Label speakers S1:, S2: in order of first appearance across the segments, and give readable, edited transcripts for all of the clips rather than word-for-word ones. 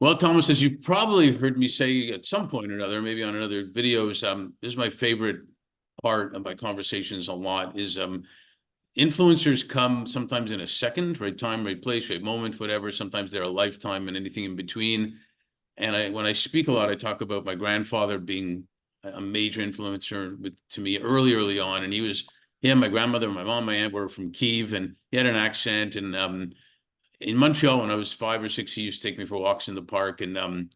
S1: Well, Thomas, as you've probably heard me say at some point or another, maybe on another videos, this is my favorite part of my conversations a lot is influencers come sometimes in a second, right time, right place, right moment, whatever. Sometimes they're a lifetime and anything in between. And when I speak a lot, I talk about my grandfather being a major influencer to me early on. And he and my grandmother, my mom, my aunt were from Kiev, and he had an accent. And in Montreal, when I was 5 or 6, he used to take me for walks in the park, and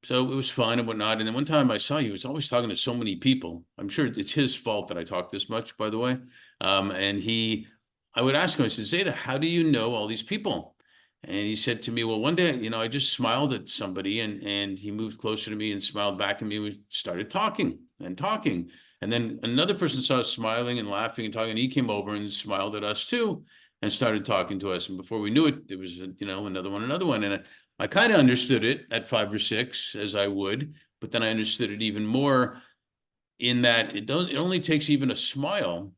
S1: so it was fun and whatnot. And then one time I saw he was always talking to so many people. I'm sure it's his fault that I talk this much, by the way. And I would ask him, I said, Zeta, how do you know all these people? And he said to me, well, one day, I just smiled at somebody, and he moved closer to me and smiled back at me. We started talking and talking. And then another person saw us smiling and laughing and talking, and he came over and smiled at us too and started talking to us. And before we knew it, there was, another one. And I kind of understood it at 5 or 6, as I would, but then I understood it even more in that it only takes even a smile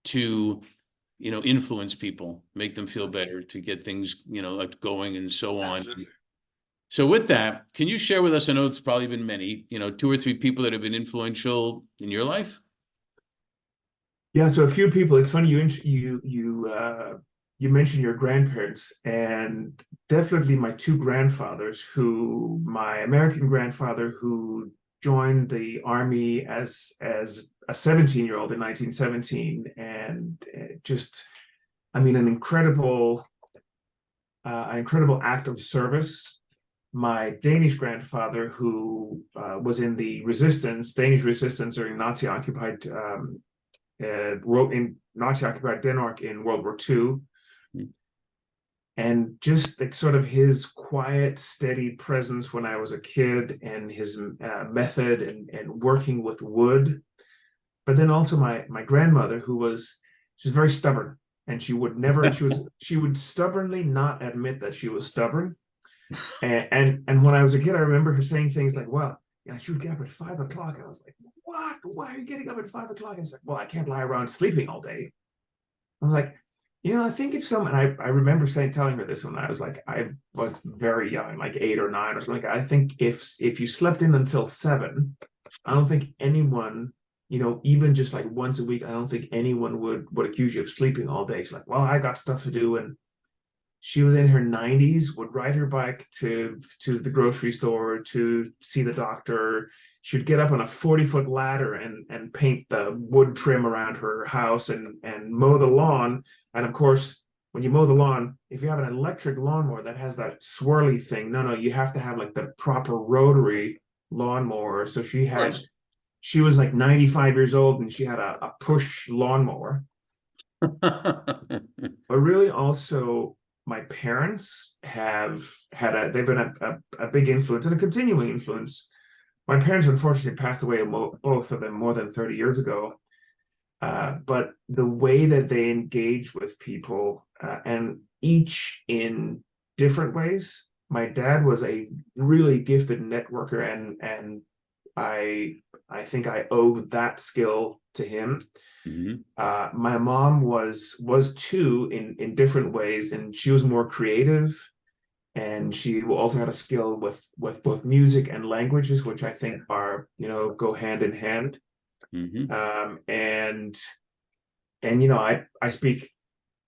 S1: to, influence people, make them feel better, to get things, like going and so on.
S2: Absolutely.
S1: So with that, can you share with us, I know it's probably been many, 2 or 3 people that have been influential in your life?
S2: Yeah, so a few people. It's funny you mentioned your grandparents, and definitely my two grandfathers. My American grandfather, who joined the army as a 17-year-old in 1917, and an incredible act of service. My Danish grandfather, who was in the Danish resistance during Nazi-occupied Denmark in World War II. And just like sort of his quiet, steady presence when I was a kid, and his method and working with wood. But then also my grandmother, she's very stubborn, and she would stubbornly not admit that she was stubborn. And when I was a kid, I remember her saying things like, well, she would get up at 5 o'clock. I was like, what? Why are you getting up at 5 o'clock? And it's like, well, I can't lie around sleeping all day. I'm like, I think if someone, I remember telling her this when I was very young, like 8 or 9 or something. I think if you slept in until 7, I don't think anyone, even just like once a week, I don't think anyone would accuse you of sleeping all day. She's like, well, I got stuff to do. And she was in her 90s, would ride her bike to the grocery store to see the doctor. She'd get up on a 40-foot ladder and paint the wood trim around her house and mow the lawn. And of course, when you mow the lawn, if you have an electric lawnmower that has that swirly thing, no, you have to have like the proper rotary lawnmower. So she was like 95 years old, and she had a push lawnmower. But really also, my parents they've been a big influence and a continuing influence. My parents unfortunately passed away, both of them, more than 30 years ago. But the way that they engage with people, and each in different ways. My dad was a really gifted networker, and I think I owe that skill to him. Mm-hmm. My mom was too, in different ways, and she was more creative, and she also had a skill with both music and languages, which I think are go hand in hand. Mm-hmm. I speak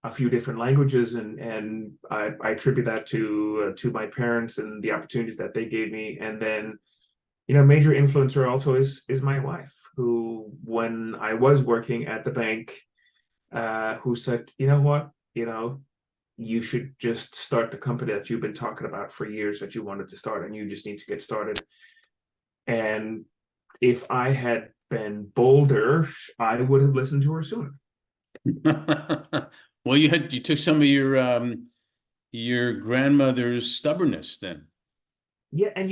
S2: a few different languages, and I attribute that to my parents and the opportunities that they gave me. And then major influencer also is my wife, who, when I was working at the bank, who said, you know what, you should just start the company that you've been talking about for years that you wanted to start, and you just need to get started. And if I had been bolder, I would have listened to her sooner.
S1: Well, you took some of your grandmother's stubbornness then.
S2: Yeah, and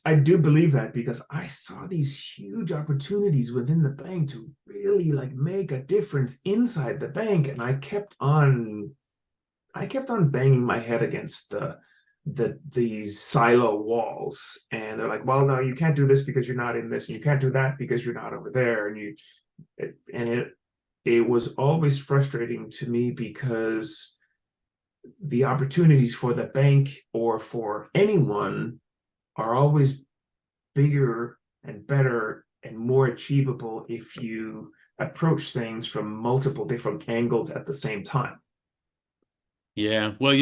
S2: I do believe that, because I saw these huge opportunities within the bank to really like make a difference inside the bank, and I kept on banging my head against these silo walls, and they're like, well, no, you can't do this because you're not in this, and you can't do that because you're not over there, and it was always frustrating to me, because the opportunities for the bank or for anyone are always bigger and better and more achievable if you approach things from multiple different angles at the same time.
S1: Yeah. Well,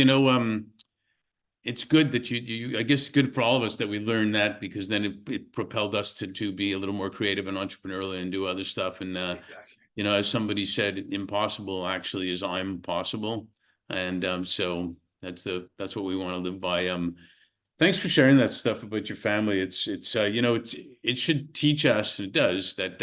S1: it's good that I guess it's good for all of us that we learned that, because then it propelled us to be a little more creative and entrepreneurial and do other stuff. And,
S2: Exactly.
S1: as somebody said, impossible actually is I'm possible. And so that's what we want to live by. Thanks for sharing that stuff about your family. It should teach us, and it does, that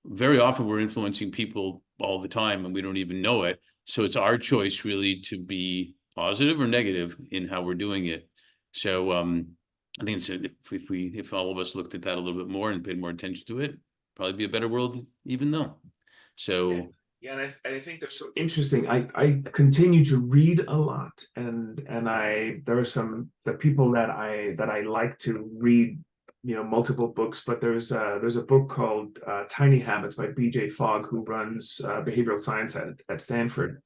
S1: very often we're influencing people all the time and we don't even know it. So it's our choice really to be positive or negative in how we're doing it. So I think if all of us looked at that a little bit more and paid more attention to it, probably be a better world even though. So
S2: yeah, and I think they're so interesting. I continue to read a lot, and there are the people that I like to read, multiple books. But there's a book called Tiny Habits by B.J. Fogg, who runs behavioral science at Stanford.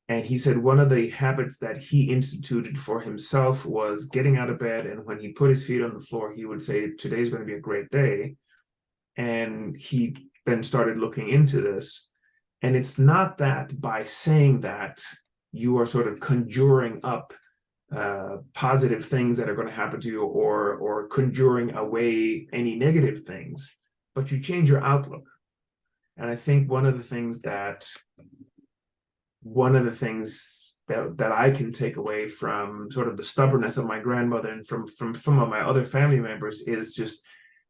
S2: And he said one of the habits that he instituted for himself was getting out of bed, and when he put his feet on the floor, he would say, "Today's going to be a great day." And he then started looking into this. And it's not that by saying that you are sort of conjuring up positive things that are going to happen to you, or conjuring away any negative things, but you change your outlook. And I think one of the things that I can take away from sort of the stubbornness of my grandmother and from some of my other family members is just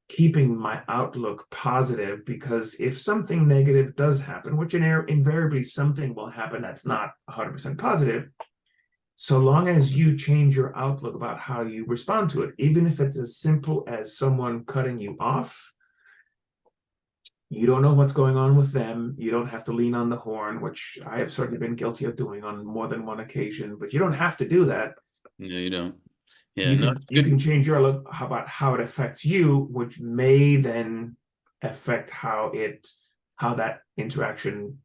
S2: keeping my outlook positive, because if something negative does happen, which invariably something will happen that's not 100% positive, so long as you change your outlook about how you respond to it, even if it's as simple as someone cutting you off, you don't know what's going on with them. You don't have to lean on the horn, which I have certainly been guilty of doing on more than one occasion, but you don't have to do that.
S1: no, you don't. Yeah,
S2: You
S1: no,
S2: can you can change your look about how it affects you, which may then affect how that interaction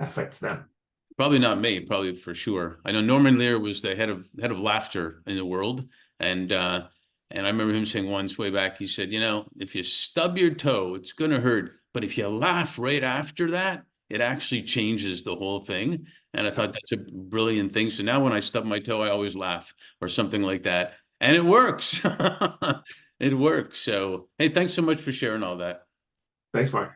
S2: affects them.
S1: probably not me, probably for sure. I know Norman Lear was the head of laughter in the world. And I remember him saying once way back, he said, if you stub your toe, it's gonna hurt. But if you laugh right after that, it actually changes the whole thing. And I thought that's a brilliant thing. So now when I stub my toe, I always laugh or something like that. And it works. It works. So hey, thanks so much for sharing all that.
S2: Thanks, Mark.